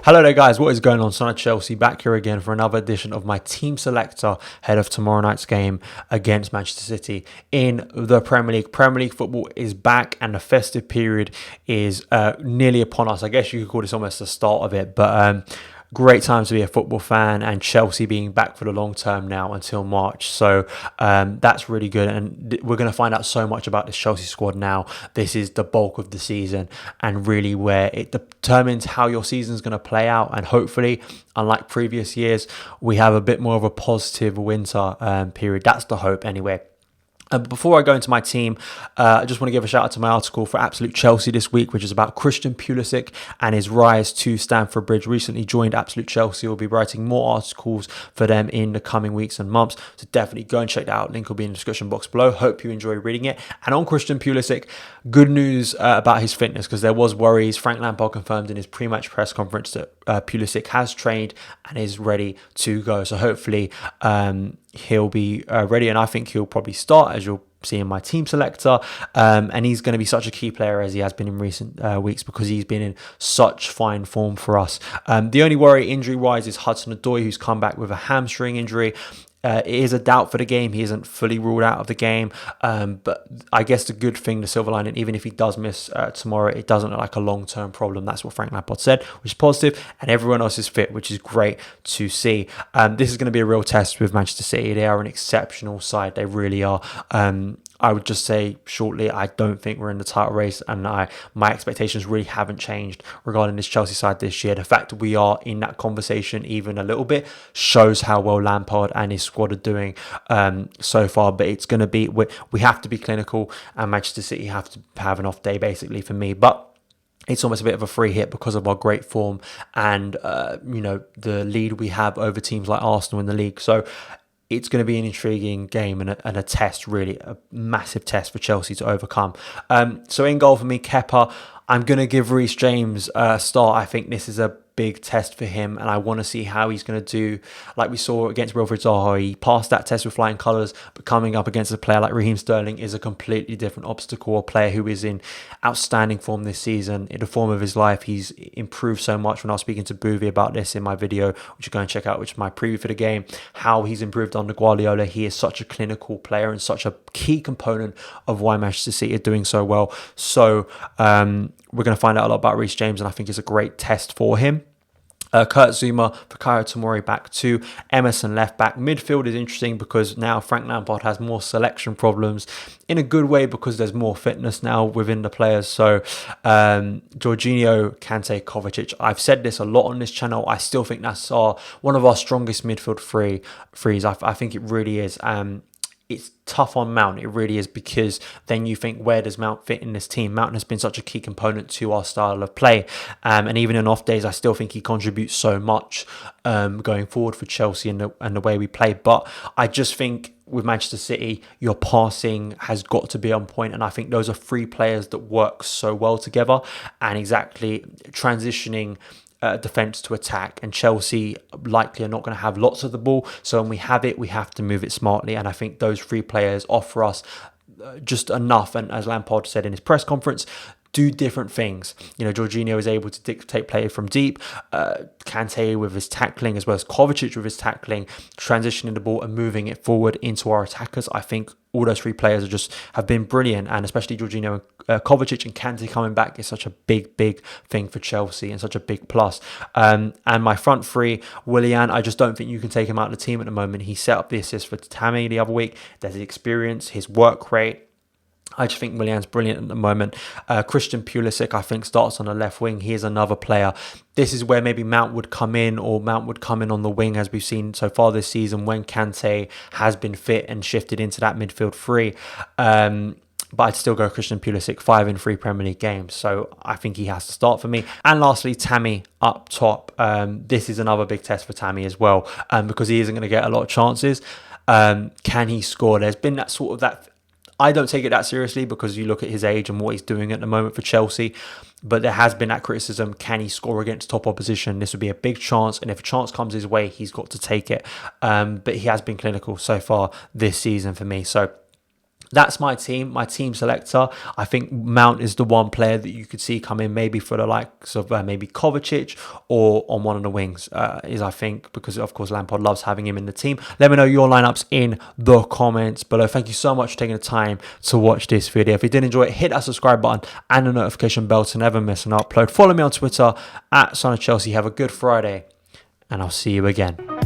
Hello there guys, what is going on? Son of Chelsea back here again for another edition of my team selector ahead of tomorrow night's game against Manchester City in the Premier League. Premier League football is back and the festive period is nearly upon us. I guess you could call this almost the start of it, but great time to be a football fan, and Chelsea being back for the long term now until March. So that's really good, and we're going to find out so much about this Chelsea squad now. This is the bulk of the season and really where it determines how your season is going to play out, and hopefully, unlike previous years, we have a bit more of a positive winter period. That's the hope anyway. Before I go into my team, I just want to give a shout out to my article for Absolute Chelsea this week, which is about Christian Pulisic and his rise to Stamford Bridge. Recently joined Absolute Chelsea. We'll be writing more articles for them in the coming weeks and months. So definitely go and check that out. Link will be in the description box below. Hope you enjoy reading it. And on Christian Pulisic, good news about his fitness, because there was worries. Frank Lampard confirmed in his pre-match press conference that Pulisic has trained and is ready to go. So hopefully he'll be ready, and I think he'll probably start, as you'll see in my team selector, and he's going to be such a key player as he has been in recent weeks, because he's been in such fine form for us. The only worry injury wise is HUDSON-ODOI, who's come back with a hamstring injury. It is a doubt for the game. He isn't fully ruled out of the game, but I guess the good thing, the silver lining, even if he does miss tomorrow, it doesn't look like a long-term problem. That's what Frank Lampard said, which is positive, and everyone else is fit, which is great to see. This is going to be a real test with Manchester City. They are an exceptional side. They really are. I would just say shortly, I don't think we're in the title race, and my expectations really haven't changed regarding this Chelsea side this year. The fact that we are in that conversation even a little bit shows how well Lampard and his squad are doing so far. But it's going to be, we have to be clinical, and Manchester City have to have an off day basically for me. But it's almost a bit of a free hit because of our great form and the lead we have over teams like Arsenal in the league. So it's going to be an intriguing game and a test, really, a massive test for Chelsea to overcome. So in goal for me, Kepa. I'm going to give Reece James a start. I think this is a big test for him, and I want to see how he's going to do. Like we saw against Wilfried Zaha, he passed that test with flying colours, but coming up against a player like Raheem Sterling is a completely different obstacle. A player who is in outstanding form this season, in the form of his life. He's improved so much. When I was speaking to Boovy about this in my video, which you go and check out, which is my preview for the game, how he's improved under Guardiola. He is such a clinical player and such a key component of why Manchester City are doing so well. So we're going to find out a lot about Reece James, and I think it's a great test for him. Kurt Zouma, Fikayo Tomori back two, Emerson left back. Midfield is interesting because now Frank Lampard has more selection problems, in a good way, because there's more fitness now within the players. So Jorginho, Kante, Kovacic. I've said this a lot on this channel. I still think that's one of our strongest midfield threes. I think it really is. It's tough on Mount, it really is, because then you think, where does Mount fit in this team? Mount has been such a key component to our style of play, and even in off days, I still think he contributes so much going forward for Chelsea and the way we play. But I just think with Manchester City, your passing has got to be on point, and I think those are three players that work so well together, and exactly transitioning defense to attack. And Chelsea likely are not going to have lots of the ball, so when we have it, we have to move it smartly, and I think those three players offer us just enough. And as Lampard said in his press conference, do different things. Jorginho is able to dictate play from deep. Kante with his tackling, as well as Kovacic with his tackling, transitioning the ball and moving it forward into our attackers. I think all those three players have been brilliant, and especially Jorginho and Kovacic and Kante coming back is such a big thing for Chelsea and such a big plus. And my front three, Willian, I just don't think you can take him out of the team at the moment. He set up the assist for Tammy the other week. There's his experience, his work rate. I just think Willian's brilliant at the moment. Christian Pulisic, I think, starts on the left wing. He is another player. This is where maybe Mount would come in, or Mount would come in on the wing, as we've seen so far this season when Kante has been fit and shifted into that midfield three. But I'd still go Christian Pulisic, 5 in 3 Premier League games. So I think he has to start for me. And lastly, Tammy up top. This is another big test for Tammy as well, because he isn't going to get a lot of chances. Can he score? There's been that I don't take it that seriously, because you look at his age and what he's doing at the moment for Chelsea. But there has been that criticism. Can he score against top opposition? This would be a big chance. And if a chance comes his way, he's got to take it. But he has been clinical so far this season for me. So That's my team selector. I think Mount is the one player that you could see come in maybe for the likes of maybe Kovacic or on one of the wings, I think, because of course Lampard loves having him in the team. Let me know your lineups in the comments below. Thank you so much for taking the time to watch this video. If you did enjoy it, hit that subscribe button and the notification bell to never miss an upload. Follow me on Twitter at Son of Chelsea. Have a good Friday, and I'll see you again.